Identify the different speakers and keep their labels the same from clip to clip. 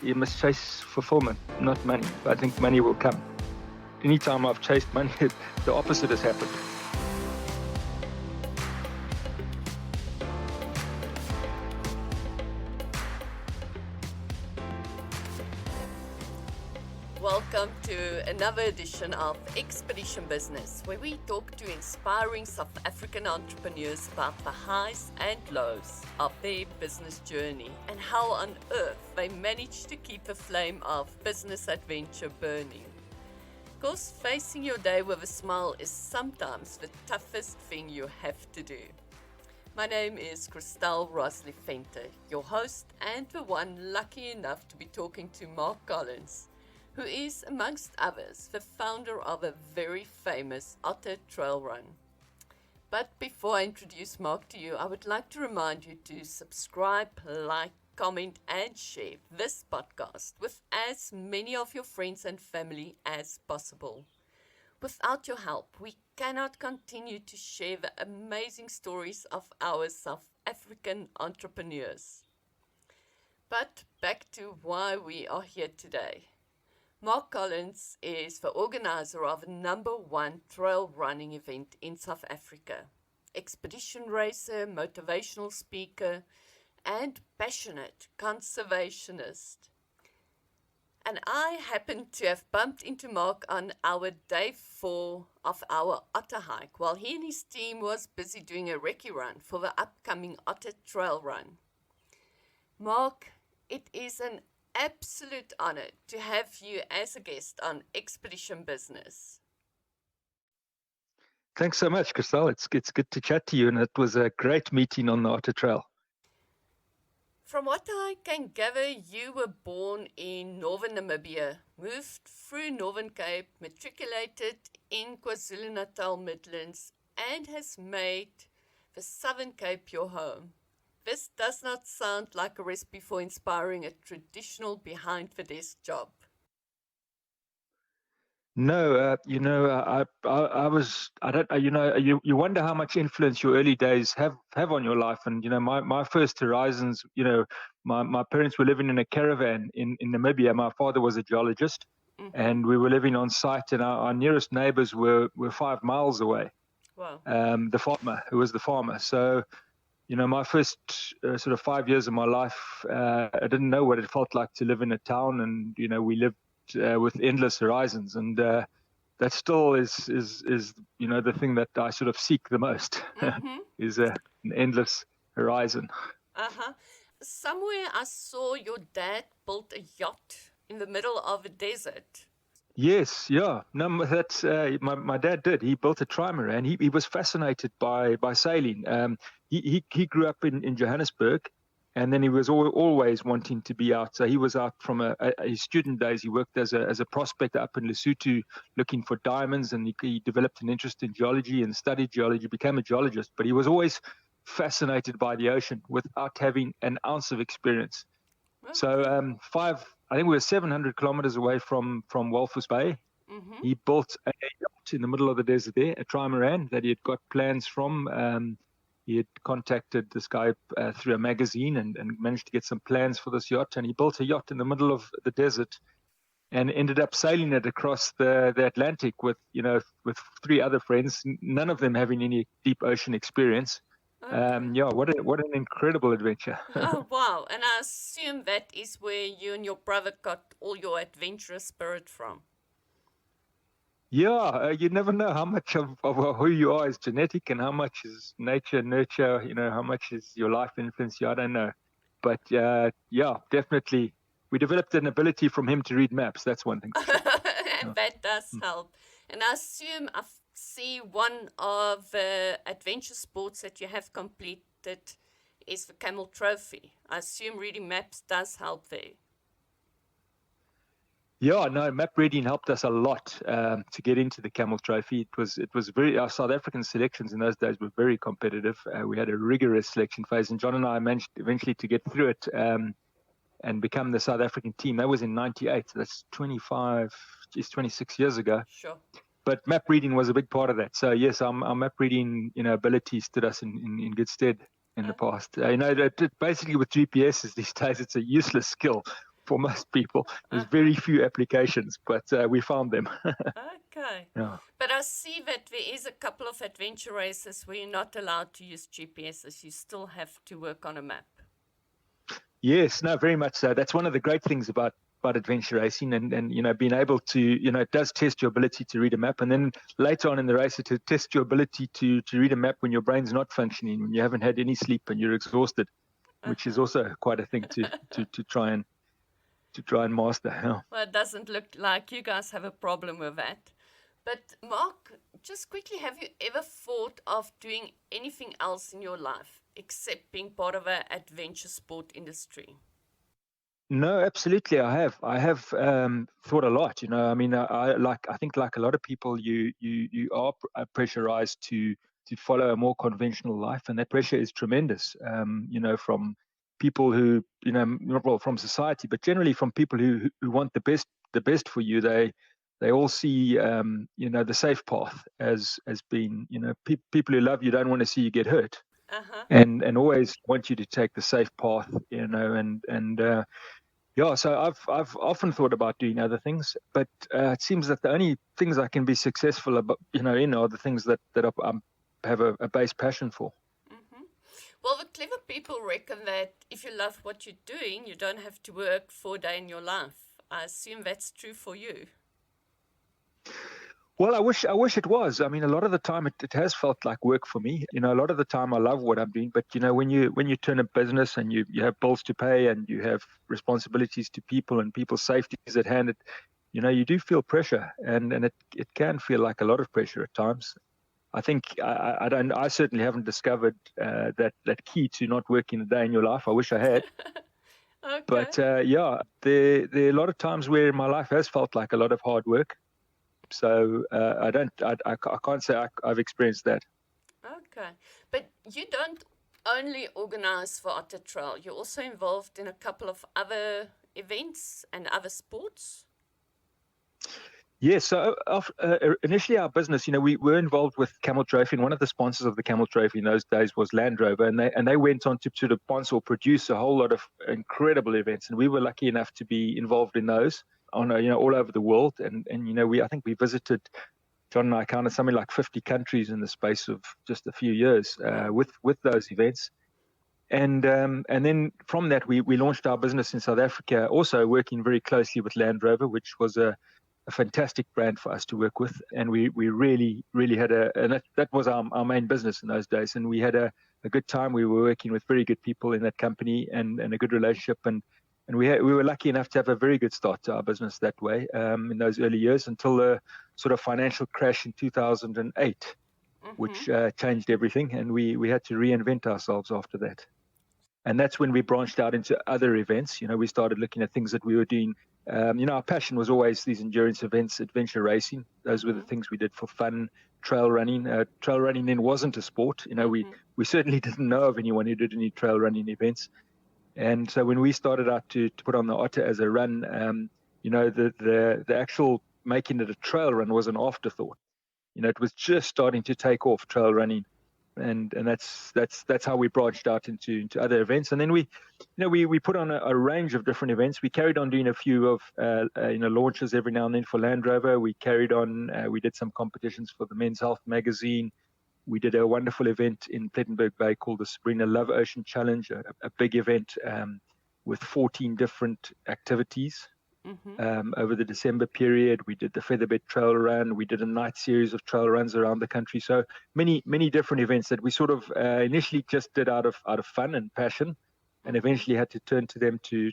Speaker 1: you must chase fulfillment, not money. I think money will come. Anytime I've chased money, the opposite has happened.
Speaker 2: Welcome to another edition of Expedition Business, where we talk to inspiring South African entrepreneurs about the highs and lows of their business journey and how on earth they manage to keep the flame of business adventure burning. Of course, facing your day with a smile is sometimes the toughest thing you have to do. My name is Christelle Rosley Venter, your host and the one lucky enough to be talking to Mark Collins, who is, amongst others, the founder of a very famous Otter Run. But before I introduce Mark to you, I would like to remind you to subscribe, like, comment, and share this podcast with as many of your friends and family as possible. Without your help, we cannot continue to share the amazing stories of our South African entrepreneurs. But back to why we are here today. Mark Collins is the organizer of a #1 trail running event in South Africa, expedition racer, motivational speaker, and passionate conservationist. And I happened to have bumped into Mark on our day 4 of our Otter Hike while he and his team was busy doing a recce run for the upcoming Otter Trail Run. Mark, it is an absolute honor to have you as a guest on Expedition Business.
Speaker 1: Thanks so much, Christelle. It's good to chat to you, and it was a great meeting on the Otter Trail.
Speaker 2: From what I can gather, you were born in northern Namibia, moved through Northern Cape, matriculated in KwaZulu-Natal Midlands, and has made the Southern Cape your home. This does not sound like a recipe for inspiring a traditional behind-the-desk job.
Speaker 1: No, you wonder how much influence your early days have on your life. And, my first horizons, my parents were living in a caravan in Namibia. My father was a geologist, and we were living on site, and our nearest neighbors were 5 miles away.
Speaker 2: Wow.
Speaker 1: The farmer, who was the farmer. So, my first sort of 5 years of my life, I didn't know what it felt like to live in a town, and we lived with endless horizons, and that still is the thing that I sort of seek the most is an endless horizon.
Speaker 2: Somewhere I saw your dad built a yacht in the middle of a desert.
Speaker 1: Yes, yeah. No, that's my dad did. He built a trimaran. He was fascinated by sailing. He grew up in Johannesburg, and then he was always wanting to be out. So he was out from his student days. He worked as a prospector up in Lesotho, looking for diamonds, and he developed an interest in geology and studied geology, became a geologist. But he was always fascinated by the ocean without having an ounce of experience.
Speaker 2: Okay.
Speaker 1: So I think we were 700 kilometers away from Walvis Bay. He built a yacht in the middle of the desert there, a trimaran that he had got plans from. He had contacted this guy through a magazine and managed to get some plans for this yacht. And he built a yacht in the middle of the desert and ended up sailing it across the Atlantic with 3 other friends, none of them having any deep ocean experience.
Speaker 2: Okay.
Speaker 1: What an incredible adventure.
Speaker 2: Oh, wow. And I assume that is where you and your brother got all your adventurous spirit from.
Speaker 1: Yeah, you never know how much of who you are is genetic and how much is nature, nurture, how much is your life influence you. I don't know. But definitely. We developed an ability from him to read maps. That's one thing.
Speaker 2: And that does help. And I assume I see one of the adventure sports that you have completed is the Camel Trophy. I assume reading maps does help there.
Speaker 1: Yeah, no, map reading helped us a lot to get into the Camel Trophy. It was our South African selections in those days were very competitive. We had a rigorous selection phase, and John and I managed eventually to get through it and become the South African team. That was in '98. So that's 26 years ago.
Speaker 2: Sure.
Speaker 1: But map reading was a big part of that. So yes, our map reading ability stood us in good stead in the past. Basically with GPSs these days, it's a useless skill. for most people. There's
Speaker 2: Uh-huh.
Speaker 1: very few applications, but we found them.
Speaker 2: Okay.
Speaker 1: Yeah.
Speaker 2: But I see that there is a couple of adventure races where you're not allowed to use GPSs. You still have to work on a map.
Speaker 1: Yes, no, very much so. That's one of the great things about adventure racing, and being able to, it does test your ability to read a map, and then later on in the race it tests your ability to read a map when your brain's not functioning, when you haven't had any sleep and you're exhausted, which is also quite a thing to try and master. Yeah.
Speaker 2: Well, it doesn't look like you guys have a problem with that. But Mark, just quickly, have you ever thought of doing anything else in your life except being part of an adventure sport industry?
Speaker 1: No, absolutely. I have thought a lot. I mean, I think like a lot of people, you are pressurized to follow a more conventional life, and that pressure is tremendous. From people who, not well from society, but generally from people who want the best for you. They all see, the safe path as being, people who love you don't want to see you get hurt,
Speaker 2: Uh-huh.
Speaker 1: and always want you to take the safe path. Yeah, so I've often thought about doing other things, but it seems that the only things I can be successful about, in are the things that I have a base passion for.
Speaker 2: Mm-hmm. Well, the clever people reckon that if you love what you're doing, you don't have to work 4 days in your life. I assume that's true for you.
Speaker 1: Well, I wish it was. I mean, a lot of the time it has felt like work for me. A lot of the time I love what I'm doing, but when you turn a business and you have bills to pay and you have responsibilities to people and people's safety is at hand, you do feel pressure, and it can feel like a lot of pressure at times. I think I certainly haven't discovered that key to not working a day in your life. I wish I had.
Speaker 2: Okay.
Speaker 1: But yeah, there are a lot of times where my life has felt like a lot of hard work. So I can't say I've experienced that.
Speaker 2: Okay. But you don't only organize for Otter Trail, you're also involved in a couple of other events and other sports?
Speaker 1: Yes, so initially our business, we were involved with Camel Trophy, and one of the sponsors of the Camel Trophy in those days was Land Rover, and they went on to sort of sponsor or produce a whole lot of incredible events, and we were lucky enough to be involved in those on all over the world, and I think we visited, John and I counted something like 50 countries in the space of just a few years with those events. And then from that, we launched our business in South Africa, also working very closely with Land Rover, which was a fantastic brand for us to work with. And we really, really had and that was our main business in those days. And we had a good time. We were working with very good people in that company and a good relationship. And we were lucky enough to have a very good start to our business that way in those early years until the sort of financial crash in 2008, which changed everything. And we had to reinvent ourselves after that. And that's when we branched out into other events. We started looking at things that we were doing. Our passion was always these endurance events, adventure racing. Those were the things we did for fun. Trail running. Trail running then wasn't a sport. We certainly didn't know of anyone who did any trail running events. And so when we started out to put on the Otter as a run, the actual making it a trail run was an afterthought. It was just starting to take off, trail running. And that's how we branched out into other events. And then we put on a range of different events. We carried on doing a few of launches every now and then for Land Rover. We carried on. We did some competitions for the Men's Health magazine. We did a wonderful event in Plettenberg Bay called the Sabrina Love Ocean Challenge, a big event with 14 different activities. Over the December period, we did the Featherbed Trail Run. We did a night series of trail runs around the country. So many different events that we sort of initially just did out of fun and passion, and eventually had to turn to them to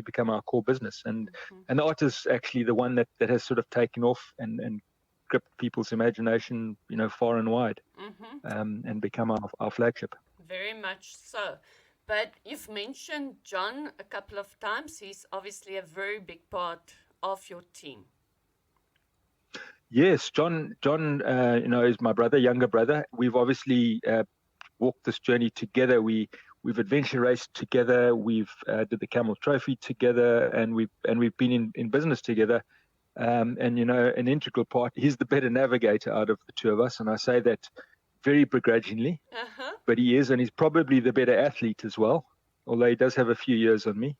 Speaker 1: become our core business. And the Otter's actually the one that has sort of taken off and gripped people's imagination, far and wide, and become our flagship.
Speaker 2: Very much so. But you've mentioned John a couple of times. He's obviously a very big part of your team.
Speaker 1: Yes, John, is my brother, younger brother. We've obviously walked this journey together. We've adventure raced together. We've did the Camel Trophy together, and we've been in business together. And an integral part. He's the better navigator out of the two of us, and I say that very begrudgingly, but he is, and he's probably the better athlete as well, although he does have a few years on me.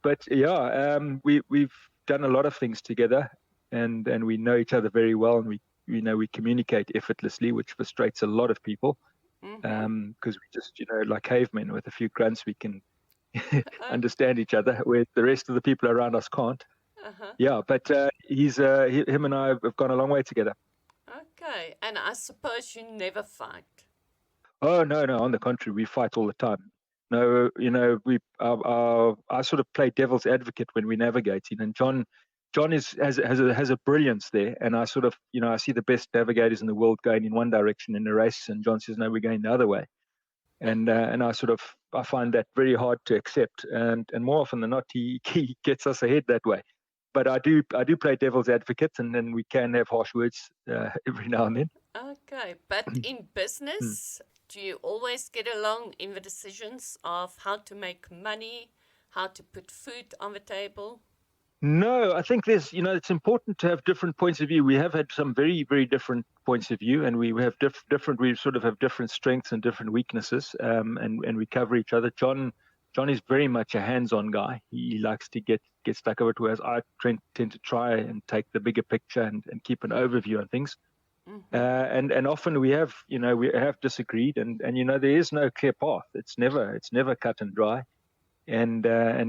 Speaker 1: But yeah, we've done a lot of things together, and we know each other very well, and we communicate effortlessly, which frustrates a lot of people, because we just like cavemen with a few grunts we can understand each other, where the rest of the people around us can't. Yeah, but him and I have gone a long way together.
Speaker 2: Okay, and I suppose you never fight.
Speaker 1: Oh no, on the contrary, we fight all the time. No, I sort of play devil's advocate when we're navigating, and John has a brilliance there, and I sort of I see the best navigators in the world going in one direction in the race, and John says no, we're going the other way, and I find that very hard to accept, and more often than not he gets us ahead that way. But I do play devil's advocate, and then we can have harsh words every now and then.
Speaker 2: Okay, but in business, do you always get along in the decisions of how to make money, how to put food on the table?
Speaker 1: No, I think there's, it's important to have different points of view. We have had some very, very different points of view, and we have different. We sort of have different strengths and different weaknesses, and we cover each other. John is very much a hands-on guy. He likes to get stuck over it, whereas I tend to try and take the bigger picture and keep an overview on things. And often we have disagreed, and there is no clear path. It's never cut and dry. And I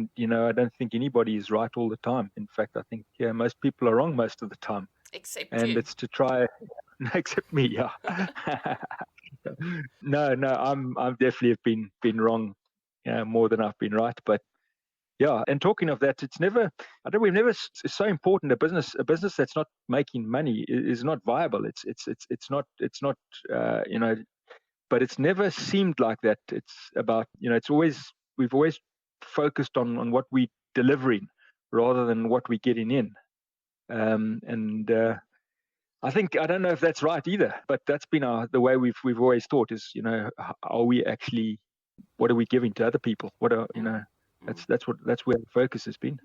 Speaker 1: don't think anybody is right all the time. In fact, I think most people are wrong most of the time.
Speaker 2: Except
Speaker 1: and
Speaker 2: you.
Speaker 1: It's to try, except me, yeah. No, I've definitely been wrong more than I've been right. But yeah, and talking of that, it's so important. A business that's not making money is not viable. It's not but it's never seemed like that. It's about we've always focused on what we're delivering rather than what we're getting in. I think, I don't know if that's right either, but that's been the way we've always thought is, are we actually, what are we giving to other people? That's where the focus has been.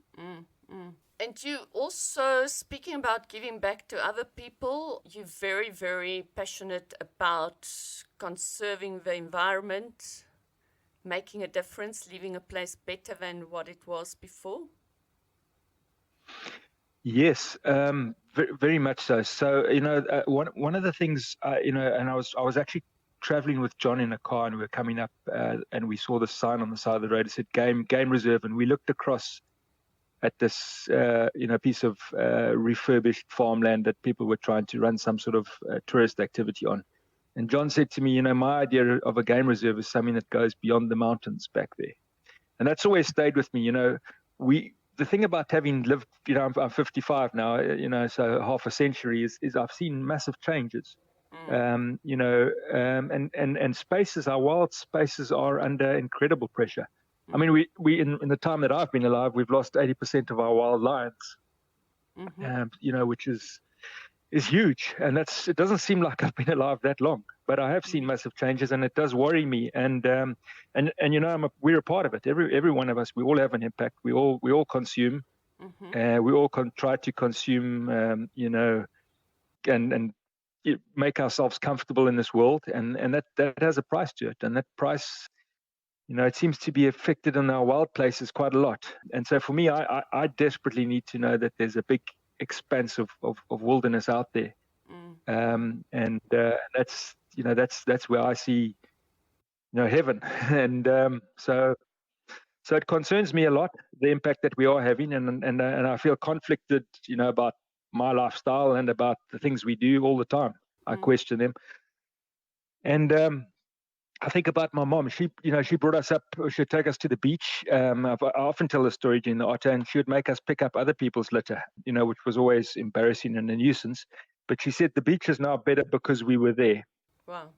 Speaker 2: And you also, speaking about giving back to other people, you're very, very passionate about conserving the environment, making a difference, leaving a place better than what it was before.
Speaker 1: Yes, very much so. So, one of the things, and I was actually traveling with John in a car, and we were coming up, and we saw the sign on the side of the road. It said game reserve, and we looked across at this, piece of refurbished farmland that people were trying to run some sort of tourist activity on. And John said to me, my idea of a game reserve is something that goes beyond the mountains back there. And that's always stayed with me. The thing about having lived, I'm 55 now, so half a century is I've seen massive changes. And spaces, our wild spaces are under incredible pressure. I mean, we in the time that I've been alive, we've lost 80% of our wild lions, which is huge. And it doesn't seem like I've been alive that long, but I have seen massive changes, and it does worry me. And we're a part of it. Every one of us, we all have an impact. We all consume, we all try to consume, and make ourselves comfortable in this world. And that has a price to it. And that price, it seems to be affected in our wild places quite a lot. And so for me, I desperately need to know that there's a big expanse of wilderness out there. And that's where I see, heaven. And so it concerns me a lot, the impact that we are having, and I feel conflicted, about my lifestyle and about the things we do all the time. I question them. And I think about my mom. She brought us up. She'd take us to the beach. I often tell the story during the Otter, and she would make us pick up other people's litter, which was always embarrassing and a nuisance. But she said the beach is now better because we were there.
Speaker 2: Wow.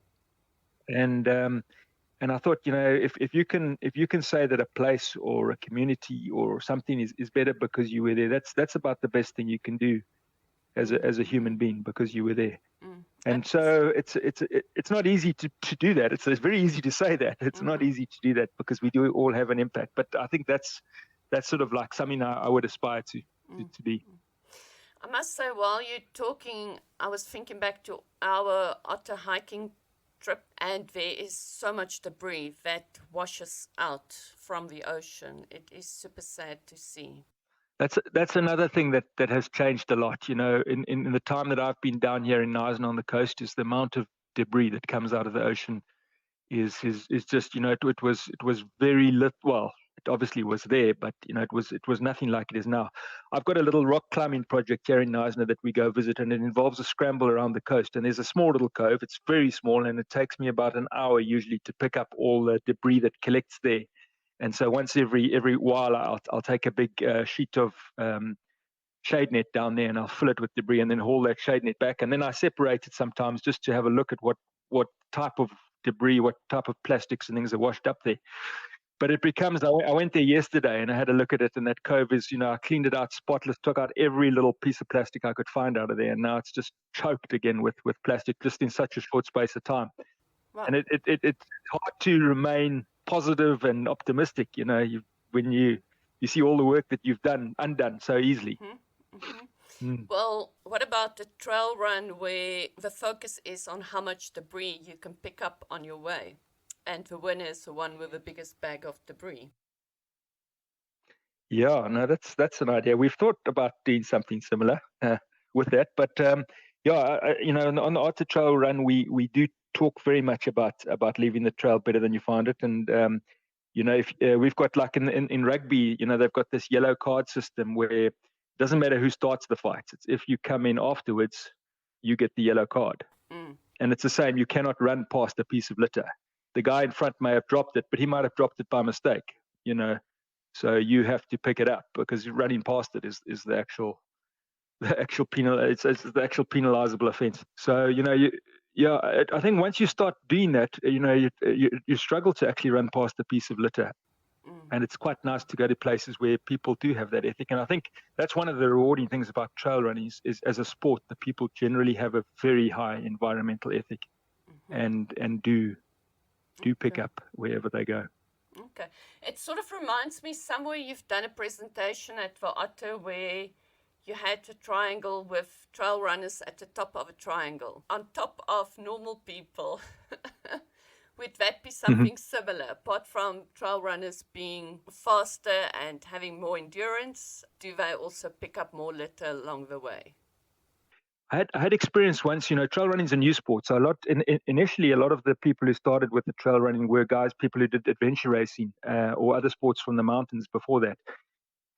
Speaker 1: And I thought, if you can say that a place or a community or something is better because you were there, that's about the best thing you can do as a human being, because you were there. And so it's not easy to do that. It's very easy to say that. It's not easy to do that because we do all have an impact. But I think that's sort of like something I would aspire to be.
Speaker 2: I must say, while you're talking, I was thinking back to our Otter hiking trip, and there is so much debris that washes out from the ocean. It is super sad to see.
Speaker 1: That's another thing that has changed a lot. In the time that I've been down here in Nisen on the coast, is the amount of debris that comes out of the ocean is just, it was very lit. Well, it obviously was there, but it was nothing like it is now. I've got a little rock climbing project here in Nisen that we go visit, and it involves a scramble around the coast. And there's a small little cove. It's very small, and it takes me about an hour usually to pick up all the debris that collects there. And so once every while, I'll take a big sheet of shade net down there, and I'll fill it with debris, and then haul that shade net back. And then I separate it sometimes just to have a look at what type of debris, what type of plastics and things are washed up there. But it becomes, I went there yesterday and I had a look at it, and that cove is, I cleaned it out spotless, took out every little piece of plastic I could find out of there, and now it's just choked again with plastic, just in such a short space of time. Wow. And it's hard to remain positive and optimistic, when you see all the work that you've done undone so easily.
Speaker 2: Well, what about the trail run where the focus is on how much debris you can pick up on your way, and the winner is the one with the biggest bag of debris?
Speaker 1: Yeah, no, that's an idea. We've thought about doing something similar with that, but on the Otter Trail run, we do talk very much about leaving the trail better than you find it. And if we've got, like in rugby, they've got this yellow card system where it doesn't matter who starts the fight. It's if you come in afterwards, you get the yellow card. And it's the same. You cannot run past a piece of litter. The guy in front may have dropped it, but he might have dropped it by mistake. So you have to pick it up, because running past it is the actual it's the actual penalizable offense. So I think once you start doing that, you struggle to actually run past a piece of litter. And it's quite nice to go to places where people do have that ethic. And I think that's one of the rewarding things about trail running is as a sport, the people generally have a very high environmental ethic, and do pick up wherever they go.
Speaker 2: Okay. It sort of reminds me, somewhere you've done a presentation at the Otter where you had a triangle with trail runners at the top of a triangle, on top of normal people. Would that be something similar? Apart from trail runners being faster and having more endurance, do they also pick up more litter along the way?
Speaker 1: I had experience once. Trail running is a new sport. So initially, a lot of the people who started with the trail running were people who did adventure racing or other sports from the mountains before that.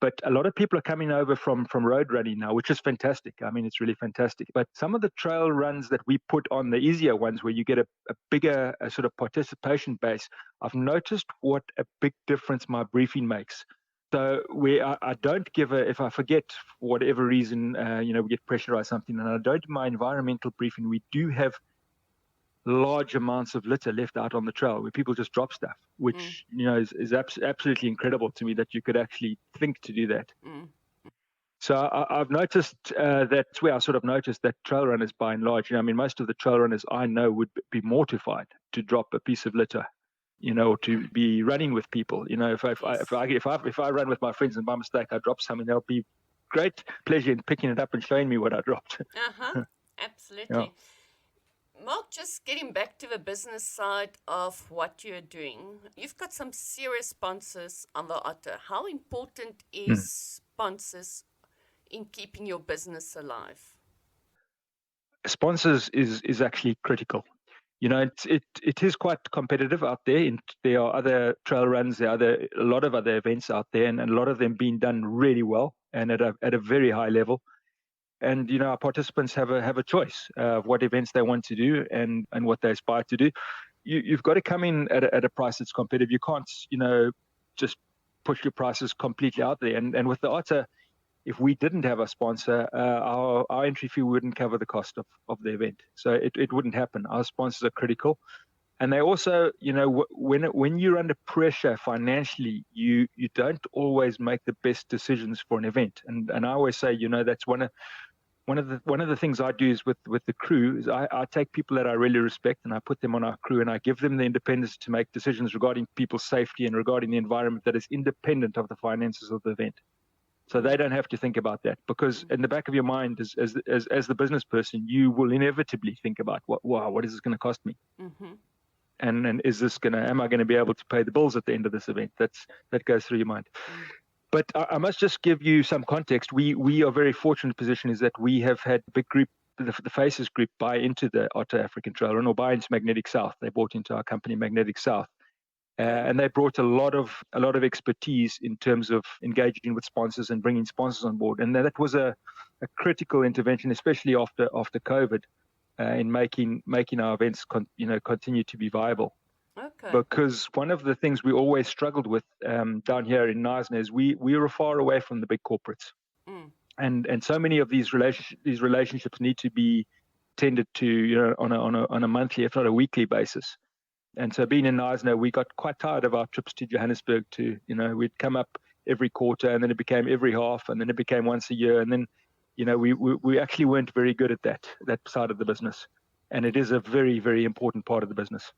Speaker 1: But a lot of people are coming over from road running now, which is fantastic. I mean, it's really fantastic. But some of the trail runs that we put on, the easier ones where you get a bigger sort of participation base, I've noticed what a big difference my briefing makes. So where I don't if I forget for whatever reason, we get pressurized something, and I don't do my environmental briefing, we do have large amounts of litter left out on the trail where people just drop stuff, which is absolutely incredible to me that you could actually think to do that. So I've noticed that's where I sort of noticed that trail runners, by and large, most of the trail runners I know would be mortified to drop a piece of litter, or to be running with people. If I run with my friends and by mistake I drop something, there'll be great pleasure in picking it up and showing me what I dropped.
Speaker 2: Absolutely.
Speaker 1: Yeah.
Speaker 2: Mark, just getting back to the business side of what you're doing, you've got some serious sponsors on the Otter. How important is sponsors in keeping your business alive?
Speaker 1: Sponsors is actually critical. It is quite competitive out there. There are other trail runs, there are a lot of other events out there, and a lot of them being done really well and at a very high level. And our participants have a choice of what events they want to do and what they aspire to do. You've got to come in at a price that's competitive. You can't just push your prices completely out there. And with the Otter, if we didn't have a sponsor, our entry fee wouldn't cover the cost of the event. So it wouldn't happen. Our sponsors are critical. And they also, when you're under pressure financially, you don't always make the best decisions for an event. And I always say, that's one of the things I do is with the crew is I take people that I really respect and I put them on our crew, and I give them the independence to make decisions regarding people's safety and regarding the environment that is independent of the finances of the event. So they don't have to think about that, because in the back of your mind, as the business person, you will inevitably think about what is this going to cost me, and is this am I going to be able to pay the bills at the end of this event? That goes through your mind. But I must just give you some context. We are very fortunate position is that we have had a big group, the Faces group, buy into the Otter African Trail Run, or buy into Magnetic South. They bought into our company Magnetic South. And they brought a lot of expertise in terms of engaging with sponsors and bringing sponsors on board. And that was a critical intervention, especially after COVID, in making our events continue to be viable.
Speaker 2: Okay.
Speaker 1: Because one of the things we always struggled with down here in Knysna is we were far away from the big corporates, and so many of these relationships need to be tended to on a monthly, if not a weekly basis. And so being in Knysna, we got quite tired of our trips to Johannesburg we'd come up every quarter, and then it became every half, and then it became once a year. And then, we actually weren't very good at that side of the business. And it is a very, very important part of the business.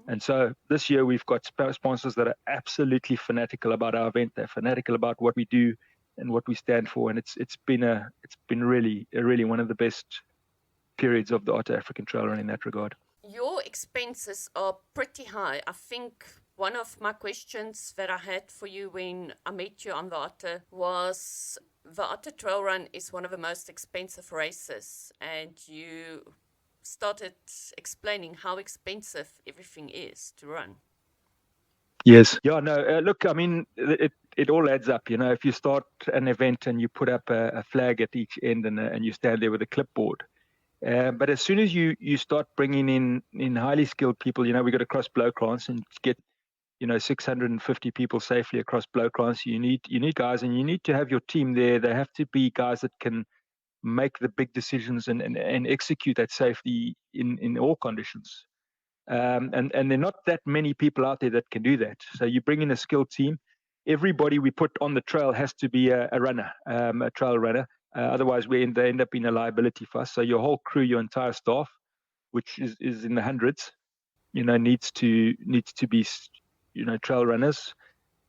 Speaker 1: And so this year we've got sponsors that are absolutely fanatical about our event. They're fanatical about what we do and what we stand for. And it's been really one of the best periods of the Otter African Trail Run in that regard.
Speaker 2: Your expenses are pretty high. I think one of my questions that I had for you when I met you on the Otter was, the Otter Trail Run is one of the most expensive races, and you started explaining how expensive everything is to run.
Speaker 1: Yes. Yeah, no, look, I mean, it all adds up. If you start an event and you put up a flag at each end and you stand there with a clipboard, but as soon as you start bringing in highly skilled people, we got to cross Blowkrans and get 650 people safely across Blowkrans. You need guys, and you need to have your team there. They have to be guys that can make the big decisions and execute that safety in all conditions. And there are not that many people out there that can do that. So you bring in a skilled team. Everybody we put on the trail has to be a runner, a trail runner. Otherwise, they end up being a liability for us. So your whole crew, your entire staff, which is in the hundreds, needs to be, trail runners.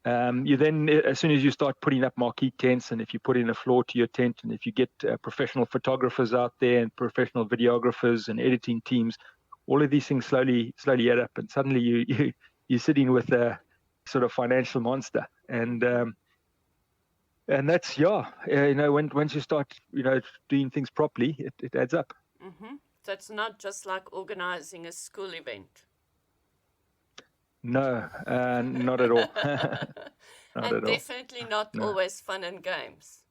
Speaker 1: You then, as soon as you start putting up marquee tents, and if you put in a floor to your tent, and if you get professional photographers out there and professional videographers and editing teams, all of these things slowly add up, and suddenly you're sitting with a sort of financial monster. And that's, once you start, doing things properly, it adds up.
Speaker 2: So it's not just like organizing a school event.
Speaker 1: No, not at all.
Speaker 2: And definitely not always fun and games.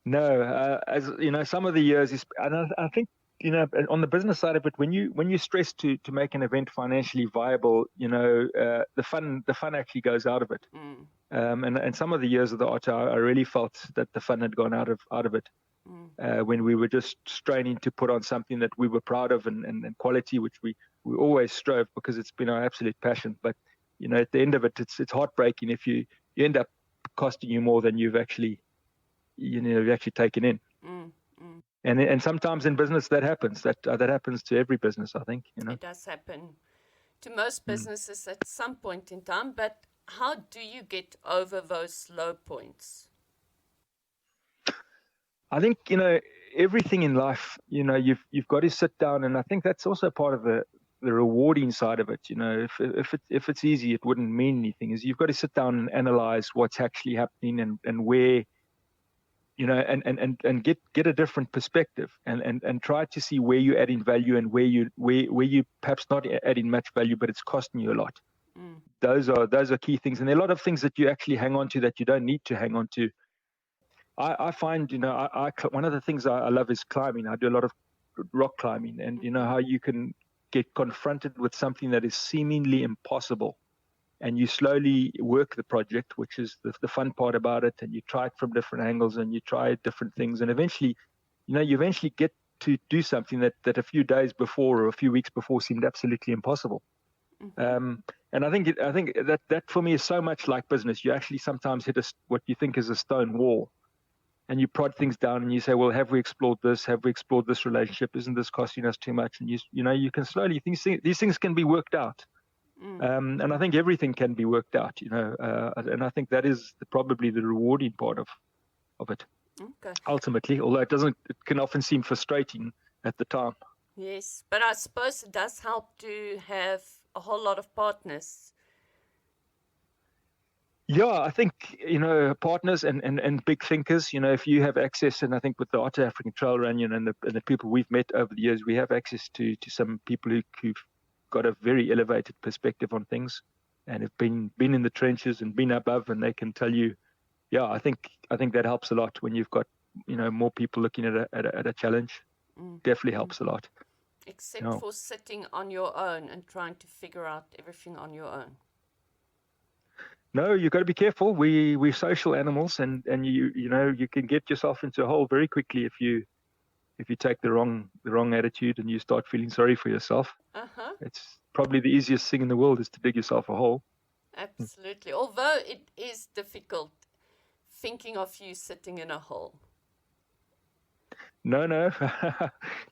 Speaker 1: No, as some of the years, and I think, on the business side of it, when you stress to make an event financially viable, the fun actually goes out of it. And some of the years of the Otter, I really felt that the fun had gone out of it. When we were just straining to put on something that we were proud of and quality, which we always strove, because it's been our absolute passion. But at the end of it, it's heartbreaking if you end up costing you more than you've actually taken in. And sometimes in business that happens. That happens to every business, I think.
Speaker 2: It does happen to most businesses at some point in time. But how do you get over those low points?
Speaker 1: I think everything in life. You've got to sit down, and I think that's also part of the rewarding side of it. If it's easy, it wouldn't mean anything. Is you've got to sit down and analyze what's actually happening and where. And get a different perspective and try to see where you're adding value and where you perhaps not adding much value, but it's costing you a lot. Those are key things, and there are a lot of things that you actually hang on to that you don't need to hang on to. I find one of the things I love is climbing. I do a lot of rock climbing, and how you can get confronted with something that is seemingly impossible. And you slowly work the project, which is the fun part about it. And you try it from different angles, and you try different things. And eventually, you get to do something that a few days before or a few weeks before seemed absolutely impossible. And I think that for me is so much like business. You actually sometimes hit what you think is a stone wall, and you prod things down, and you say, well, have we explored this? Have we explored this relationship? Isn't this costing us too much? And you can slowly, these things can be worked out. And I think everything can be worked out, and I think that is probably the rewarding part of it.
Speaker 2: Okay.
Speaker 1: Ultimately, although it can often seem frustrating at the time.
Speaker 2: Yes, but I suppose it does help to have a whole lot of partners.
Speaker 1: Yeah, I think, partners and big thinkers, if you have access, and I think with the Otter African Trail Run, and the people we've met over the years, we have access to some people who've got a very elevated perspective on things and have been in the trenches and been above, and they can tell you, yeah, I think that helps a lot when you've got, more people looking at a challenge. Definitely helps a lot.
Speaker 2: Except for sitting on your own and trying to figure out everything on your own.
Speaker 1: No, you've got to be careful. We're social animals, and you can get yourself into a hole very quickly if you take the wrong attitude and you start feeling sorry for yourself. It's probably the easiest thing in the world is to dig yourself a hole.
Speaker 2: Absolutely. Although it is difficult thinking of you sitting in a hole.
Speaker 1: No.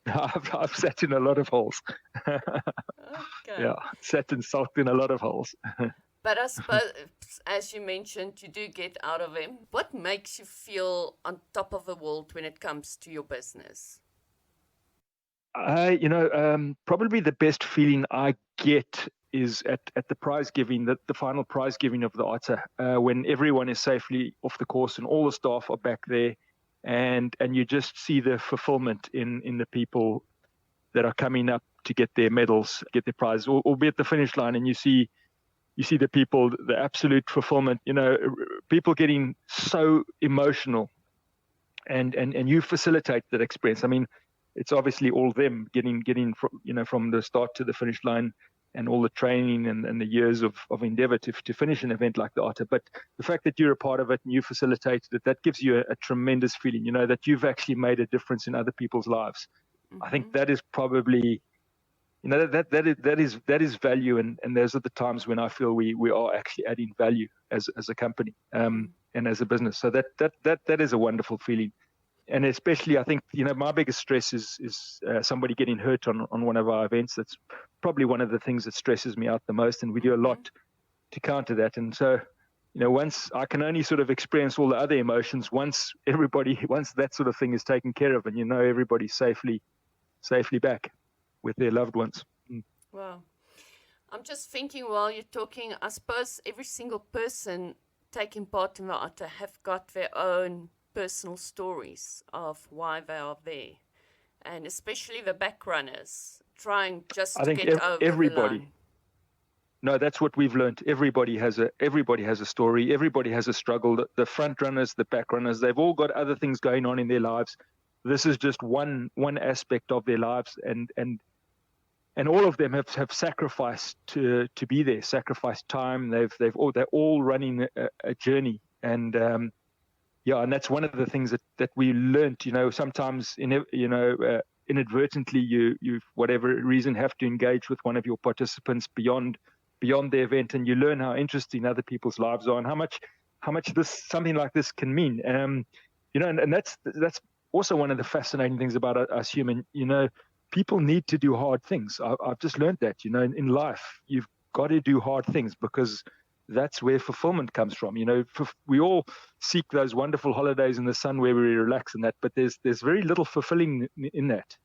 Speaker 1: I've sat in a lot of holes.
Speaker 2: Okay.
Speaker 1: Yeah, sat and sulked in a lot of holes.
Speaker 2: But I suppose, as you mentioned, you do get out of them. What makes you feel on top of the world when it comes to your business?
Speaker 1: Probably the best feeling I get is at the prize giving, the final prize giving of the Otter, when everyone is safely off the course and all the staff are back there, and you just see the fulfillment in the people that are coming up to get their medals, get their prize, or be at the finish line, and you see the people, the absolute fulfillment, people getting so emotional, and you facilitate that experience. I mean, it's obviously all them getting from the start to the finish line, and all the training and the years of endeavor to finish an event like the Otter. But the fact that you're a part of it and you facilitated it, that gives you a tremendous feeling, that you've actually made a difference in other people's lives. I think that is probably, that is value, and those are the times when I feel we are actually adding value as a company, and as a business. So that is a wonderful feeling. And especially, I think, my biggest stress is somebody getting hurt on one of our events. That's probably one of the things that stresses me out the most, and we do a lot to counter that. And so, once I can only sort of experience all the other emotions once that sort of thing is taken care of, and everybody's safely back with their loved ones.
Speaker 2: Wow. I'm just thinking while you're talking, I suppose every single person taking part in the Otter have got their own personal stories of why they are there, and especially the back runners trying just to get over
Speaker 1: everybody.
Speaker 2: the line.
Speaker 1: No, that's what we've learned. Everybody has a story. Everybody has a struggle. The front runners, the back runners, they've all got other things going on in their lives. This is just one aspect of their lives, and all of them have sacrificed to be there, sacrificed time. They're all running a journey, and and that's one of the things that we learned. Sometimes inadvertently, you whatever reason have to engage with one of your participants beyond the event, and you learn how interesting other people's lives are, and how much something like this can mean. And that's also one of the fascinating things about us human. People need to do hard things. I've just learned that. In life, you've got to do hard things, because that's where fulfillment comes from. We all seek those wonderful holidays in the sun where we relax and that, but there's very little fulfilling in that.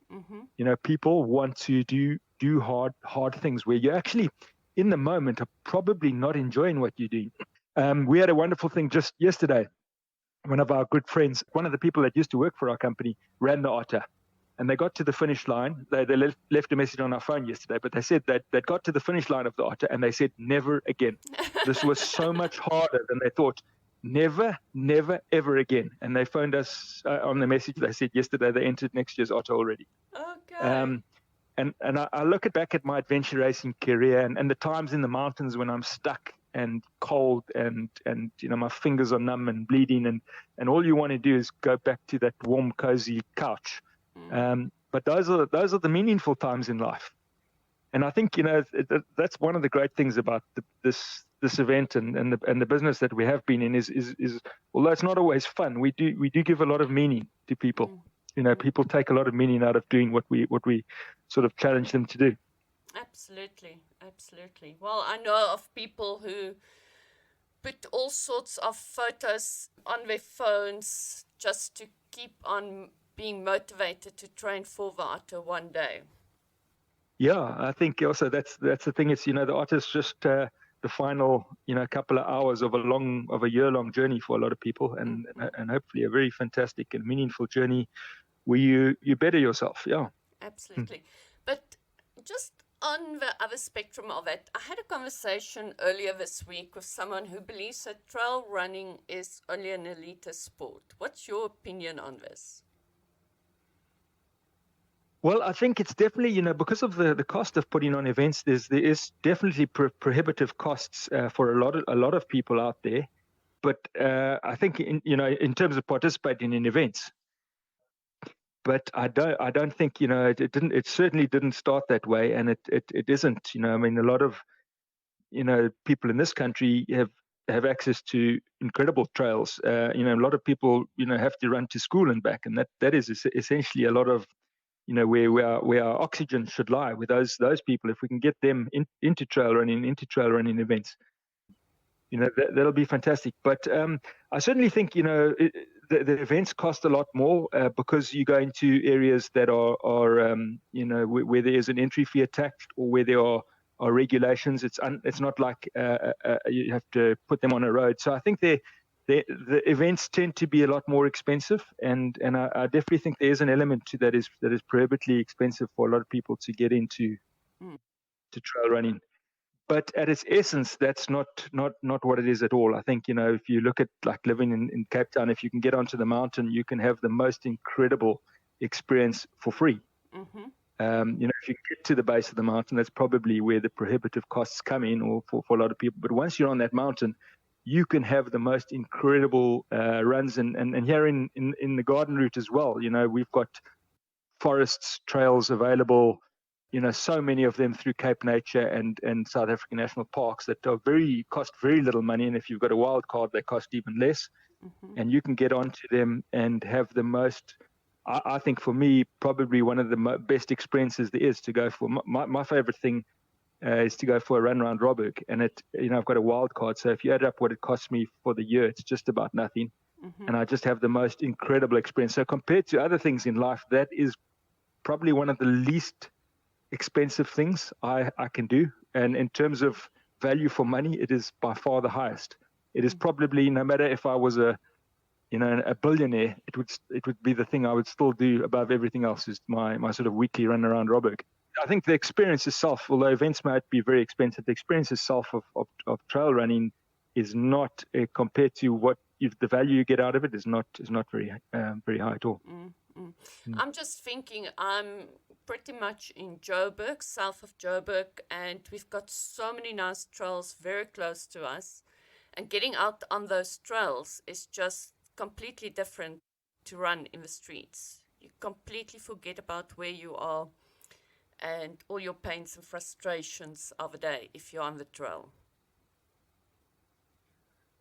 Speaker 1: People want to do hard things where you actually, in the moment, are probably not enjoying what you're doing. We had a wonderful thing just yesterday. One of our good friends, one of the people that used to work for our company, ran the Otter. And they got to the finish line. They left a message on our phone yesterday, but they said that they got to the finish line of the Otter, and they said, never again. This was so much harder than they thought. Never, ever again. And they phoned us on the message. They said yesterday they entered next year's Otter already.
Speaker 2: Okay.
Speaker 1: And I look back at my adventure racing career, and the times in the mountains when I'm stuck and cold and my fingers are numb and bleeding, and all you want to do is go back to that warm, cozy couch. But those are the meaningful times in life, and I think that's one of the great things about this event and the business that we have been in is although it's not always fun, we do give a lot of meaning to people. People take a lot of meaning out of doing what we sort of challenge them to do.
Speaker 2: Absolutely. Absolutely. Well, I know of people who put all sorts of photos on their phones just to keep on being motivated to train for the Otter one day.
Speaker 1: Yeah, I think also that's the thing. It's the Otter's just the final couple of hours of a year-long journey for a lot of people, and hopefully a very fantastic and meaningful journey where you better yourself. Yeah.
Speaker 2: Absolutely. But just on the other spectrum of it, I had a conversation earlier this week with someone who believes that trail running is only an elite sport. What's your opinion on this?
Speaker 1: Well, I think it's definitely, because of the cost of putting on events, there is definitely prohibitive costs for a lot of people out there. But I think in terms of participating in events, but I don't think it certainly didn't start that way, and it isn't. I mean, a lot of people in this country have access to incredible trails. A lot of people have to run to school and back, and that is essentially a lot of where our oxygen should lie with those people. If we can get them into trail running events, that'll be fantastic. But I certainly think the events cost a lot more because you go into areas that are where there is an entry fee attached, or where there are regulations. It's not like you have to put them on a road. So I think the events tend to be a lot more expensive, and I definitely think there is an element to that is prohibitively expensive for a lot of people to get into to trail running. But at its essence, that's not what it is at all. I think if you look at like living in Cape Town, if you can get onto the mountain, you can have the most incredible experience for free. If you get to the base of the mountain, that's probably where the prohibitive costs come in, or for a lot of people. But once you're on that mountain, you can have the most incredible runs, and here in the garden route as well. We've got forests, trails available. So many of them through Cape Nature and South African national parks that are cost very little money, and if you've got a wild card, they cost even less. And you can get onto them and have the most. I think for me, probably one of the best experiences there is to go for. My favorite thing is to go for a run around Robberg, and I've got a wild card, so if you add up what it costs me for the year, it's just about nothing, and I just have the most incredible experience. So compared to other things in life, that is probably one of the least expensive things I can do, and in terms of value for money, it is by far the highest. It is probably, no matter if I was a billionaire, it would be the thing I would still do above everything else, is my sort of weekly run around Robberg. I think the experience itself, although events might be very expensive, the experience itself of trail running is not compared to what the value you get out of it is not very high at all.
Speaker 2: I'm just thinking, I'm pretty much in Joburg, south of Joburg, and we've got so many nice trails very close to us, and getting out on those trails is just completely different to run in the streets. You completely forget about where you are and all your pains and frustrations of the day if you're on the trail.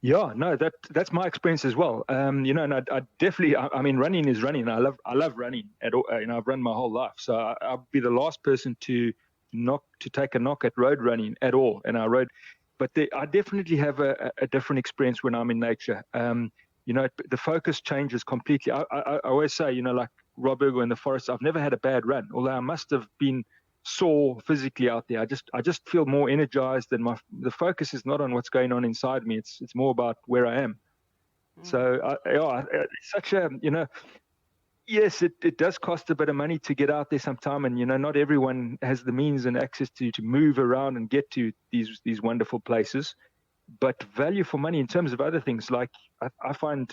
Speaker 1: Yeah, no, that's my experience as well. And I definitely, I mean, running is running. I love running at all. I've run my whole life, so I'll be the last person to take a knock at road running at all. And I rode, but I definitely have a different experience when I'm in nature. The focus changes completely. I always say, like Robberg or in the forest, I've never had a bad run, although I must have been sore physically out there. I just feel more energized, and the focus is not on what's going on inside me. It's more about where I am. So it's such a yes, it does cost a bit of money to get out there sometime, and not everyone has the means and access to move around and get to these wonderful places. But value for money in terms of other things, like I find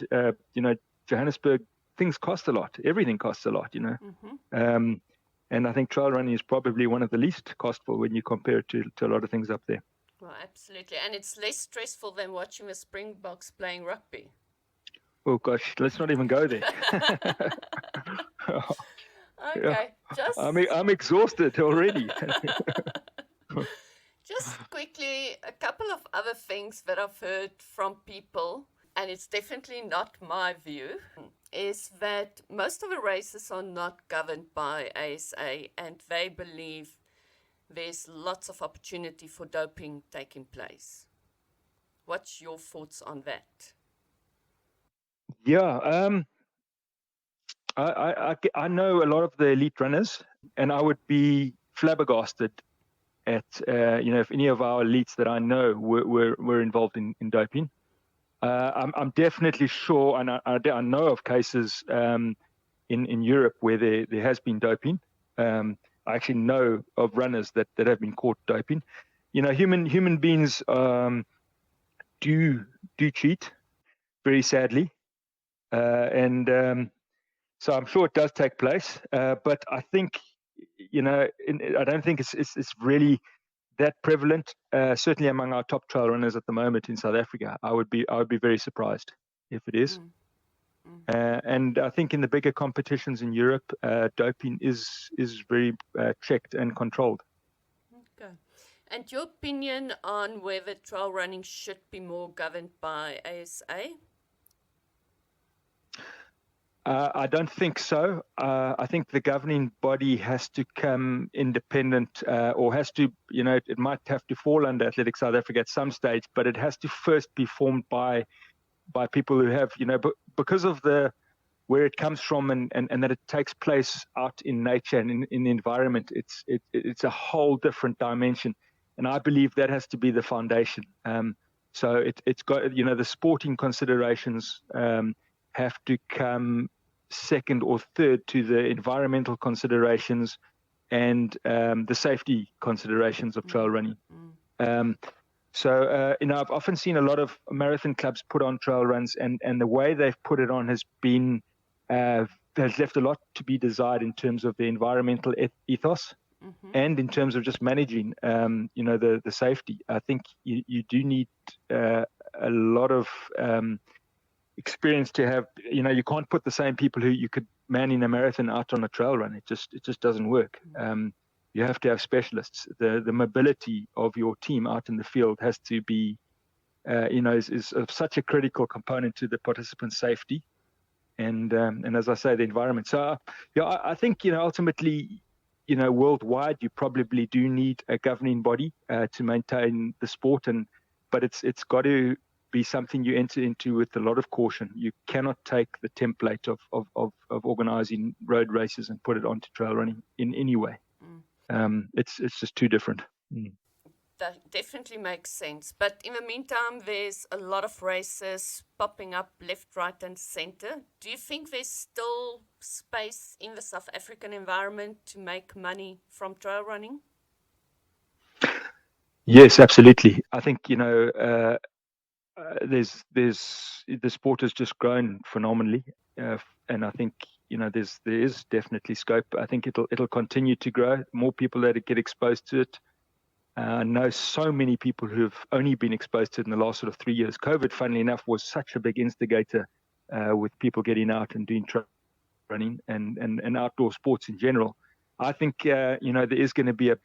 Speaker 1: Johannesburg, things cost a lot. Everything costs a lot. And I think trail running is probably one of the least costful when you compare it to a lot of things up there.
Speaker 2: Well, absolutely. And it's less stressful than watching the Springboks playing rugby.
Speaker 1: Oh, gosh, let's not even go there.
Speaker 2: Okay,
Speaker 1: I'm exhausted already.
Speaker 2: Just quickly, a couple of other things that I've heard from people, and it's definitely not my view, is that most of the races are not governed by ASA, and they believe there's lots of opportunity for doping taking place. What's your thoughts on that?
Speaker 1: Yeah, I know a lot of the elite runners, and I would be flabbergasted at if any of our elites that I know were involved in doping. I'm definitely sure, and I know of cases in Europe where there has been doping. I actually know of runners that have been caught doping. Human beings do cheat, very sadly, and so I'm sure it does take place. But I think I don't think it's really that prevalent. Certainly among our top trail runners at the moment in South Africa, I would be very surprised if it is. And I think in the bigger competitions in Europe, doping is very checked and controlled.
Speaker 2: Okay. And your opinion on whether trail running should be more governed by ASA?
Speaker 1: I don't think so. I think the governing body has to come independent, or has to, it might have to fall under Athletics South Africa at some stage, but it has to first be formed by people who have, because of where it comes from and that it takes place out in nature and in the environment. It's a whole different dimension, and I believe that has to be the foundation. So it's got, the sporting considerations have to come second or third to the environmental considerations and the safety considerations of trail running. So I've often seen a lot of marathon clubs put on trail runs, and the way they've put it on has been has left a lot to be desired in terms of the environmental ethos and in terms of just managing the safety. I think you do need a lot of experience to have. You can't put the same people who you could man in a marathon out on a trail run. It just doesn't work. You have to have specialists. The mobility of your team out in the field has to be is such a critical component to the participants' safety and as I say, the environment. So I think ultimately, worldwide, you probably do need a governing body to maintain the sport, but it's got to be something you enter into with a lot of caution. You cannot take the template of organizing road races and put it onto trail running in any way. It's just too different.
Speaker 2: That definitely makes sense. But in the meantime, there's a lot of races popping up left, right, and center. Do you think there's still space in the South African environment to make money from trail running?
Speaker 1: Yes, absolutely. I think there's the sport has just grown phenomenally, and I think there is definitely scope. I think it'll continue to grow. More people that get exposed to it. I know so many people who've only been exposed to it in the last sort of 3 years. COVID, funnily enough, was such a big instigator with people getting out and doing trail running and outdoor sports in general. I think there is going to be a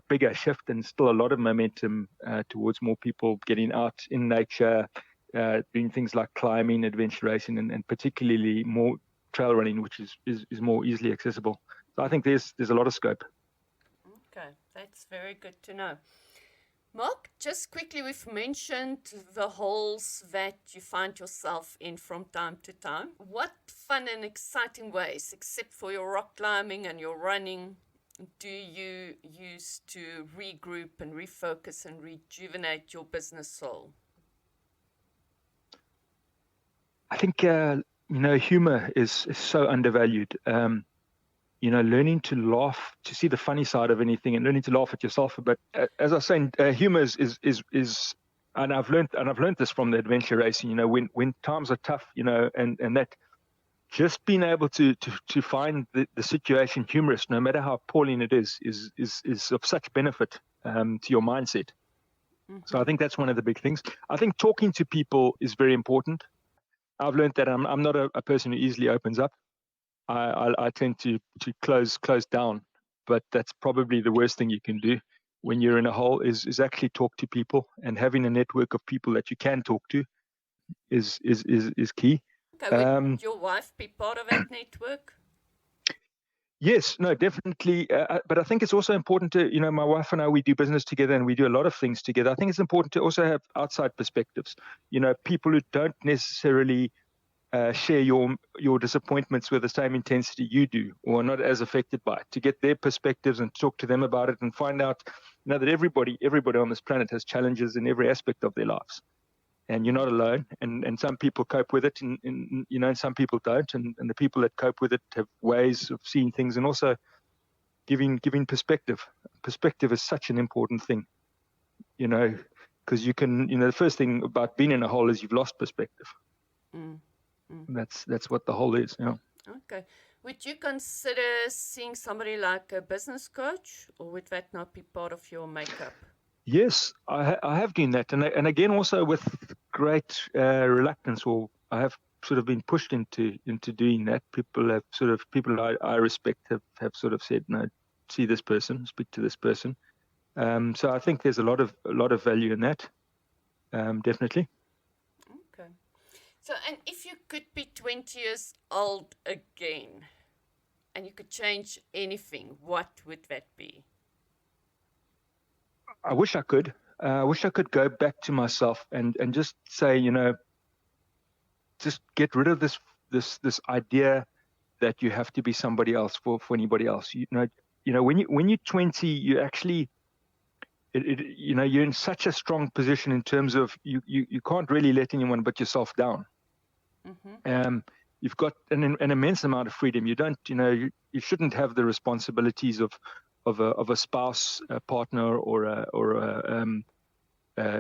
Speaker 1: bigger shift and still a lot of momentum towards more people getting out in nature, doing things like climbing, adventure racing, and particularly more trail running, which is more easily accessible. So I think there's a lot of scope.
Speaker 2: Okay, that's very good to know. Mark, just quickly, we've mentioned the holes that you find yourself in from time to time. What fun and exciting ways, except for your rock climbing and your running, do you use to regroup and refocus and rejuvenate your business soul?
Speaker 1: I think humor is so undervalued. Learning to laugh, to see the funny side of anything, and learning to laugh at yourself. But as I was saying, humor is, and I've learned this from the adventure racing. When times are tough, and that just being able to find the situation humorous, no matter how appalling it is of such benefit to your mindset. So I think that's one of the big things. I think talking to people is very important. I've learned that I'm not a person who easily opens up. I tend to close down, but that's probably the worst thing you can do when you're in a hole is actually talk to people, and having a network of people that you can talk to is key.
Speaker 2: Okay, would your wife be part of that network?
Speaker 1: Yes, no, definitely. But I think it's also important to, my wife and I, we do business together and we do a lot of things together. I think it's important to also have outside perspectives, people who don't necessarily share your disappointments with the same intensity you do, or are not as affected by it, to get their perspectives and talk to them about it and find out, that everybody on this planet has challenges in every aspect of their lives. And you're not alone. And some people cope with it, and some people don't. And the people that cope with it have ways of seeing things, and also giving perspective. Perspective is such an important thing, because you can, the first thing about being in a hole is you've lost perspective.
Speaker 2: Mm. Mm.
Speaker 1: That's what the hole is. Yeah.
Speaker 2: Okay. Would you consider seeing somebody like a business coach, or would that not be part of your makeup?
Speaker 1: Yes, I have done that, and again also with great reluctance, or I have sort of been pushed into doing that. People I respect have sort of said, no, see this person, speak to this person. So I think there's a lot of value in that, definitely.
Speaker 2: Okay. So, and if you could be 20 years old again, and you could change anything, what would that be?
Speaker 1: I wish I could. I wish I could go back to myself and just say, just get rid of this idea that you have to be somebody else for anybody else. When you're 20, you actually, you're in such a strong position in terms of you can't really let anyone but yourself down. Mm-hmm. You've got an immense amount of freedom. You don't, you shouldn't have the responsibilities of a spouse, a partner, or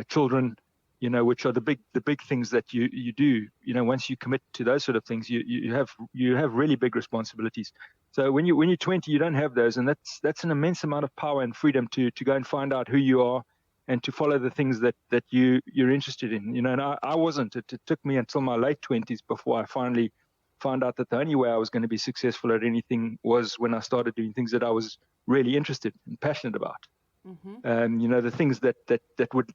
Speaker 1: children, which are the big things that you do. Once you commit to those sort of things, you have really big responsibilities. So when you're 20, you don't have those, and that's an immense amount of power and freedom to go and find out who you are and to follow the things that you're interested in. And I wasn't. It took me until my late 20s before I finally found out that the only way I was going to be successful at anything was when I started doing things that I was really interested and passionate about. Mm-hmm. The things that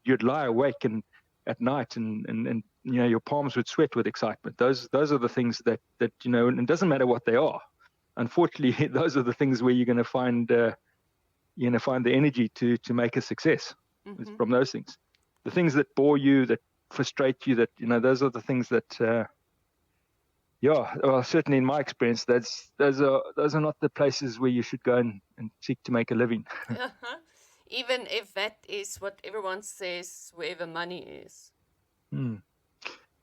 Speaker 1: you'd lie awake and at night and your palms would sweat with excitement. Those are the things that and it doesn't matter what they are. Unfortunately, those are the things where you're going to find the energy to make a success. Mm-hmm. From those things. The things that bore you, that frustrate you, that those are the things that certainly in my experience, those are not the places where you should go and seek to make a living.
Speaker 2: Even if that is what everyone says, wherever money is.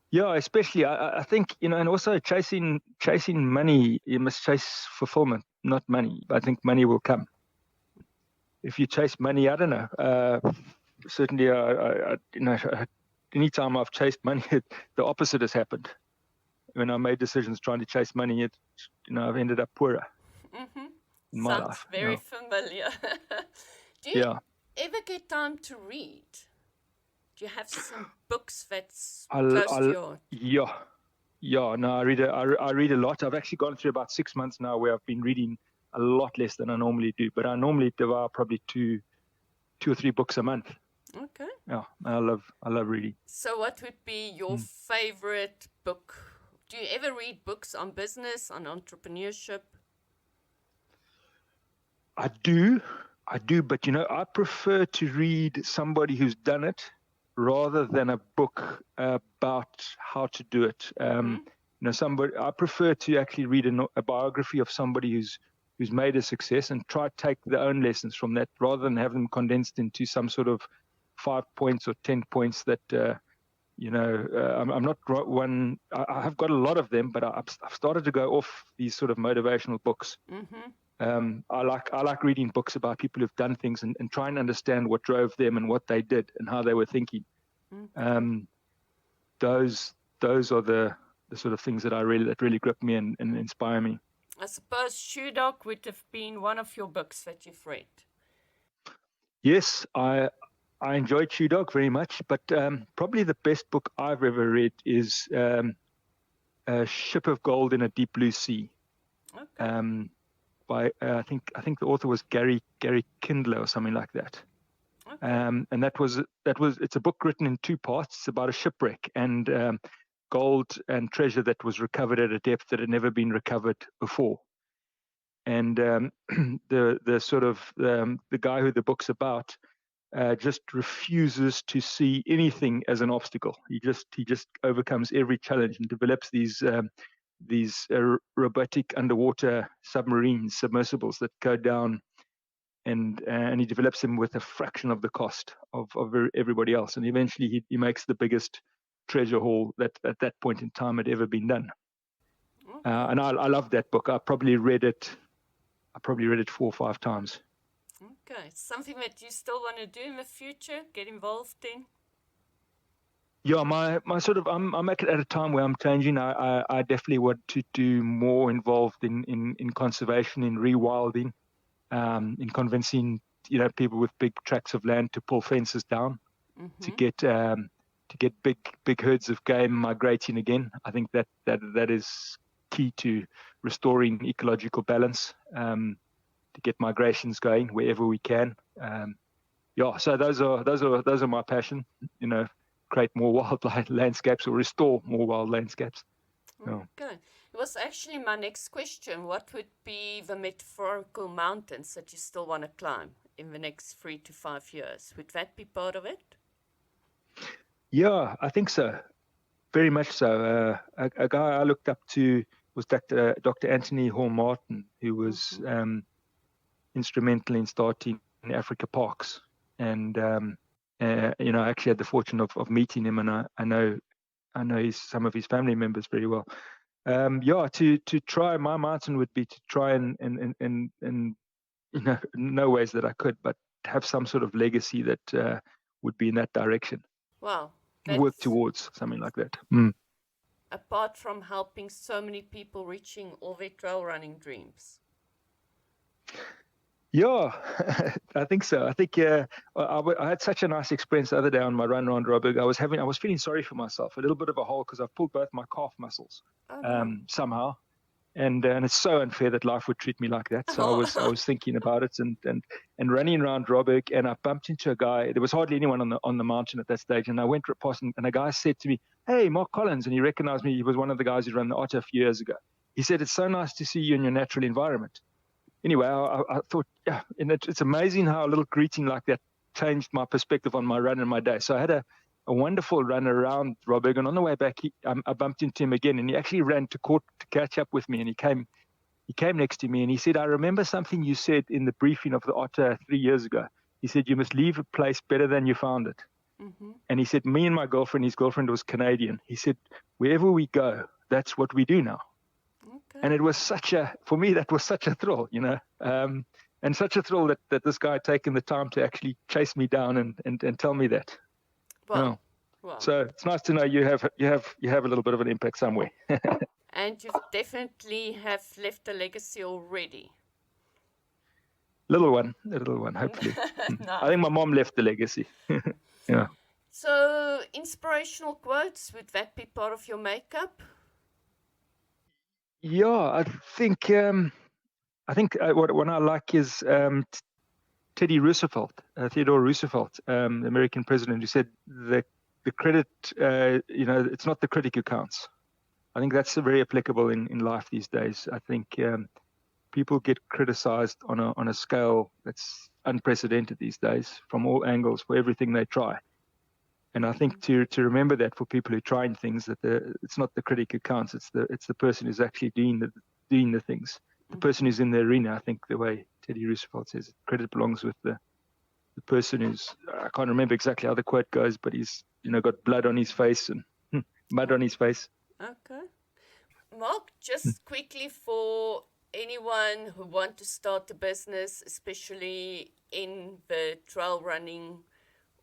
Speaker 1: Yeah, especially I think, and also chasing money, you must chase fulfillment, not money. I think money will come. If you chase money, I don't know. Certainly, anytime I've chased money, the opposite has happened. When I made decisions trying to chase money, I've ended up poorer. Mm-hmm. In my
Speaker 2: Sounds
Speaker 1: life.
Speaker 2: Very familiar. Do you ever get time to read? Do you have some books that's close to your... Yeah. No, I read a lot. I've actually gone through about 6 months now where I've been reading a lot less than I normally do, but I normally devour probably two or three books a month. Okay.
Speaker 1: Yeah, I love reading.
Speaker 2: So what would be your favorite book? Do you ever read books on business, on entrepreneurship?
Speaker 1: I do, but I prefer to read somebody who's done it rather than a book about how to do it. I prefer to actually read a biography of somebody who's made a success and try to take their own lessons from that rather than have them condensed into some sort of 5 points or 10 points that, I'm not one. I have got a lot of them, but I've started to go off these sort of motivational books. Mm-hmm. I like reading books about people who've done things and try and understand what drove them and what they did and how they were thinking. Mm-hmm. Those are the sort of things that really grip me and inspire me.
Speaker 2: I suppose Shoe Dog would have been one of your books that you've read.
Speaker 1: Yes, I enjoyed Shoe Dog very much, but probably the best book I've ever read is A Ship of Gold in a Deep Blue Sea. Okay. By I think the author was Gary Kindler or something like that. Okay. And it's a book written in 2 parts. It's about a shipwreck and gold and treasure that was recovered at a depth that had never been recovered before. And the sort of the guy who the book's about just refuses to see anything as an obstacle. He just overcomes every challenge and develops these robotic underwater submersibles that go down, and he develops them with a fraction of the cost of everybody else. And eventually he makes the biggest treasure haul that at that point in time had ever been done. And I love that book. I probably read it 4 or 5 times.
Speaker 2: Okay, something that you still want to do in the future, get involved in?
Speaker 1: Yeah, my sort of I'm at a time where I'm changing. I definitely want to do more involved in conservation, in rewilding, in convincing people with big tracts of land to pull fences down, to get big herds of game migrating again. I think that is key to restoring ecological balance, to get migrations going wherever we can. So those are my passion. Create more wild landscapes or restore more wild landscapes.
Speaker 2: Okay. It was actually my next question. What would be the metaphorical mountains that you still want to climb in the next 3 to 5 years? Would that be part of it?
Speaker 1: Yeah, I think so. Very much so. A guy I looked up to was Dr. Anthony Hall Martin, who was instrumental in starting Africa Parks. And I actually had the fortune of meeting him, and I know some of his family members very well. To try, my mountain would be to try and no ways that I could, but have some sort of legacy that would be in that direction.
Speaker 2: Wow.
Speaker 1: Work towards something like that.
Speaker 2: Apart from helping so many people reaching all their trail running dreams.
Speaker 1: Yeah, I think so. I think I had such a nice experience the other day on my run around Joburg. I was feeling sorry for myself, a little bit of a hole because I've pulled both my calf muscles somehow, and it's so unfair that life would treat me like that. So I was thinking about it and running around Joburg, and I bumped into a guy. There was hardly anyone on the mountain at that stage, and I went past, and a guy said to me, "Hey, Mark Collins," and he recognized me. He was one of the guys who ran the Otter a few years ago. He said, "It's so nice to see you in your natural environment." Anyway, I thought, yeah, and it's amazing how a little greeting like that changed my perspective on my run and my day. So I had a wonderful run around Joburg, and on the way back, I bumped into him again, and he actually ran to court to catch up with me, and he came next to me, and he said, "I remember something you said in the briefing of the Otter 3 years ago. He said, you must leave a place better than you found it." And he said, me and my girlfriend, his girlfriend was Canadian. He said, wherever we go, that's what we do now. Okay. And it was for me, that was such a thrill, and such a thrill that this guy had taken the time to actually chase me down and tell me that. Wow. So it's nice to know you have a little bit of an impact somewhere.
Speaker 2: And you definitely have left a legacy already.
Speaker 1: Little one, hopefully. Nice. I think my mom left the legacy. Yeah.
Speaker 2: So inspirational quotes, would that be part of your makeup?
Speaker 1: Yeah, I think what I like is Theodore Roosevelt, the American president, who said the credit, it's not the critic who counts. I think that's very applicable in life these days. I think people get criticized on a scale that's unprecedented these days from all angles for everything they try. And I think to remember that for people who are trying things, that it's not the critic who counts, it's the person who's actually doing the things, the person who's in the arena. I think the way Teddy Roosevelt says, credit belongs with the person who's, I can't remember exactly how the quote goes, but he's got blood on his face and mud on his face.
Speaker 2: Okay. Mark, just quickly for anyone who want to start a business, especially in the trail running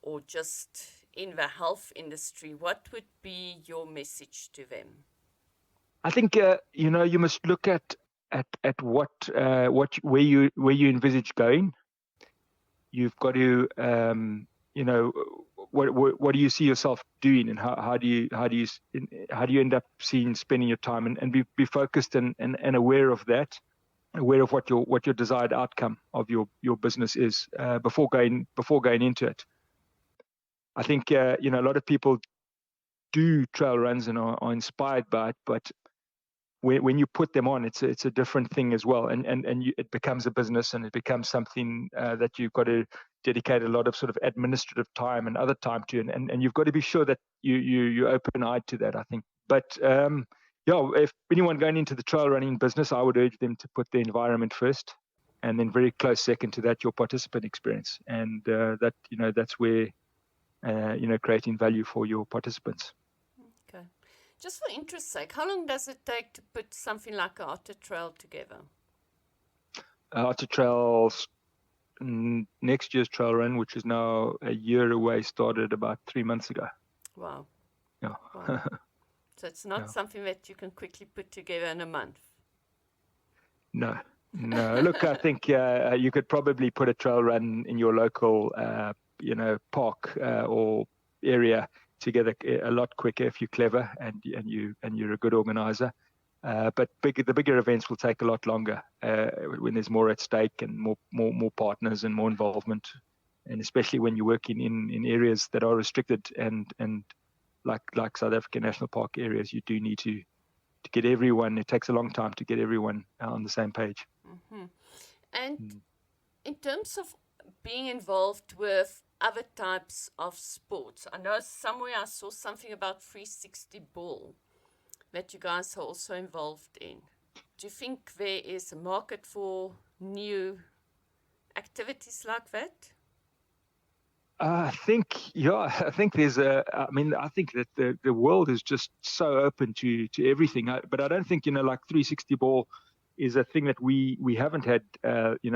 Speaker 2: or just in the health industry, what would be your message to them?
Speaker 1: I think you must look at where you envisage going. You've got to what do you see yourself doing, and how do you end up spending your time, and be focused and aware of that, aware of what your desired outcome of your business is before going into it. I think a lot of people do trail runs and are inspired by it, but when you put them on, it's a different thing as well, and it becomes a business, and it becomes something that you've got to dedicate a lot of sort of administrative time and other time to, and you've got to be sure that you're open-eyed to that, I think. But yeah, if anyone going into the trail running business, I would urge them to put the environment first, and then very close second to that, your participant experience, and that's where creating value for your participants.
Speaker 2: Okay. Just for interest's sake, how long does it take to put something like an Otter Trail together?
Speaker 1: Otter Trail's next year's trail run, which is now a year away, started about 3 months ago.
Speaker 2: Wow.
Speaker 1: Yeah.
Speaker 2: Wow. So it's not something that you can quickly put together in a month.
Speaker 1: No. Look, I think you could probably put a trail run in your local, park or area together a lot quicker if you're clever and you're a good organizer. But the bigger events will take a lot longer when there's more at stake and more partners and more involvement, and especially when you're working in areas that are restricted and like South African National Park areas, you do need to get everyone. It takes a long time to get everyone on the same page.
Speaker 2: Mm-hmm. And in terms of being involved with other types of sports, I know somewhere I saw something about 360 ball that you guys are also involved in. Do you think there is a market for new activities like that?
Speaker 1: I think there's I think that the world is just so open to everything. But I don't think, like 360 ball is a thing that we haven't had,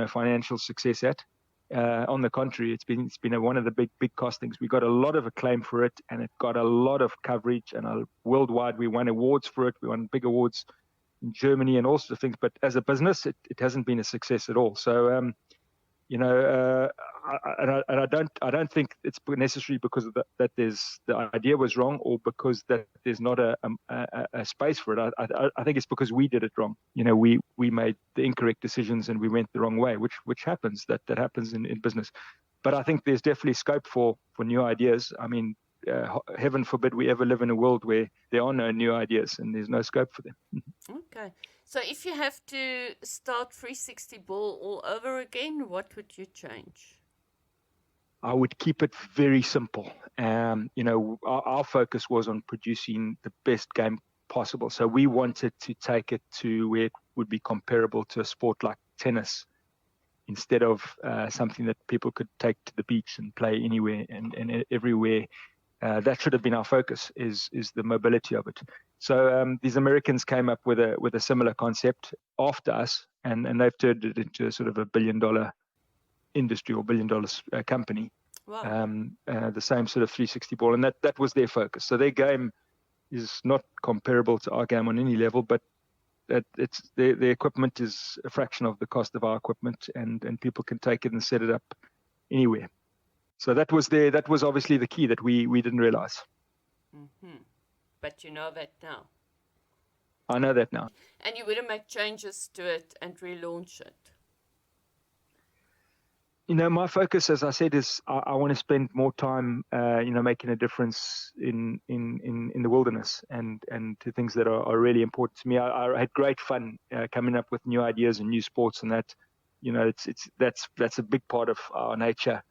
Speaker 1: financial success at. On the contrary, it's been one of the big costings. We got a lot of acclaim for it, and it got a lot of coverage, and worldwide we won awards for it. We won big awards in Germany and all sorts of things. But as a business, it hasn't been a success at all. So I don't think it's necessarily because of that there's the idea was wrong, or because that there's not a space for it. I think it's because we did it wrong. We made the incorrect decisions and we went the wrong way, which happens. That happens in business. But I think there's definitely scope for new ideas. I mean, heaven forbid we ever live in a world where there are no new ideas and there's no scope for them.
Speaker 2: Okay. So if you have to start 360 ball all over again, what would you change?
Speaker 1: I would keep it very simple. Our focus was on producing the best game possible. So we wanted to take it to where it would be comparable to a sport like tennis, instead of something that people could take to the beach and play anywhere and everywhere. That should have been our focus, is the mobility of it. So these Americans came up with a similar concept after us, and they've turned it into a sort of $1 billion industry or $1 billion company.
Speaker 2: Wow.
Speaker 1: The same sort of 360 ball, and that was their focus. So their game is not comparable to our game on any level, but it's their equipment is a fraction of the cost of our equipment, and people can take it and set it up anywhere. So that was obviously the key that we didn't realize.
Speaker 2: Mm-hmm. But you know that now.
Speaker 1: I know that now.
Speaker 2: And you wouldn't make changes to it and relaunch it?
Speaker 1: My focus, as I said, is I want to spend more time, making a difference in the wilderness and to things that are really important to me. I had great fun coming up with new ideas and new sports, and that, that's a big part of our nature.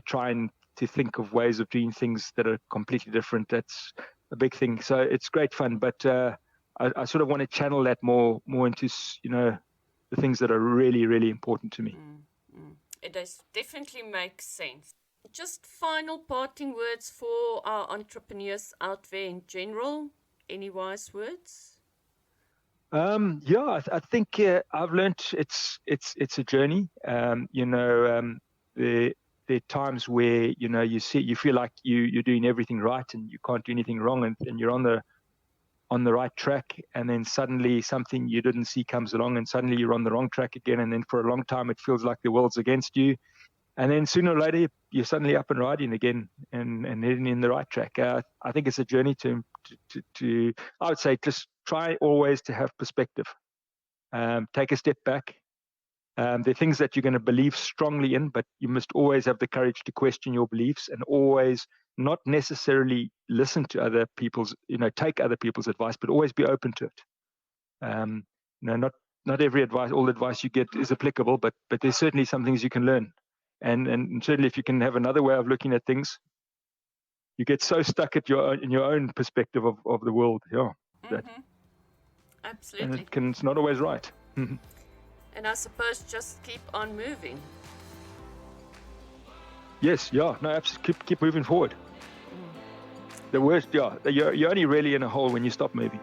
Speaker 1: Trying to think of ways of doing things that are completely different. That's a big thing. So it's great fun, but I sort of want to channel that more into, the things that are really, really important to me.
Speaker 2: Mm-hmm. It does definitely make sense. Just final parting words for our entrepreneurs out there in general. Any wise words?
Speaker 1: I think I've learned it's a journey. There are times where you feel like you're doing everything right and you can't do anything wrong, and you're on the right track, and then suddenly something you didn't see comes along, and suddenly you're on the wrong track again, and then for a long time it feels like the world's against you, and then sooner or later you're suddenly up and riding again and heading in the right track. I think it's a journey to I would say just try always to have perspective. Take a step back. There are things that you're going to believe strongly in, but you must always have the courage to question your beliefs, and always not necessarily listen to other people's, take other people's advice, but always be open to it. Not every all advice you get is applicable, but there's certainly some things you can learn. And certainly if you can have another way of looking at things, you get so stuck in your own perspective of the world. Yeah.
Speaker 2: Absolutely.
Speaker 1: And it's not always right.
Speaker 2: And I suppose just keep on moving.
Speaker 1: Yes, yeah, no, absolutely. Keep moving forward. The worst, yeah, you're only really in a hole when you stop moving.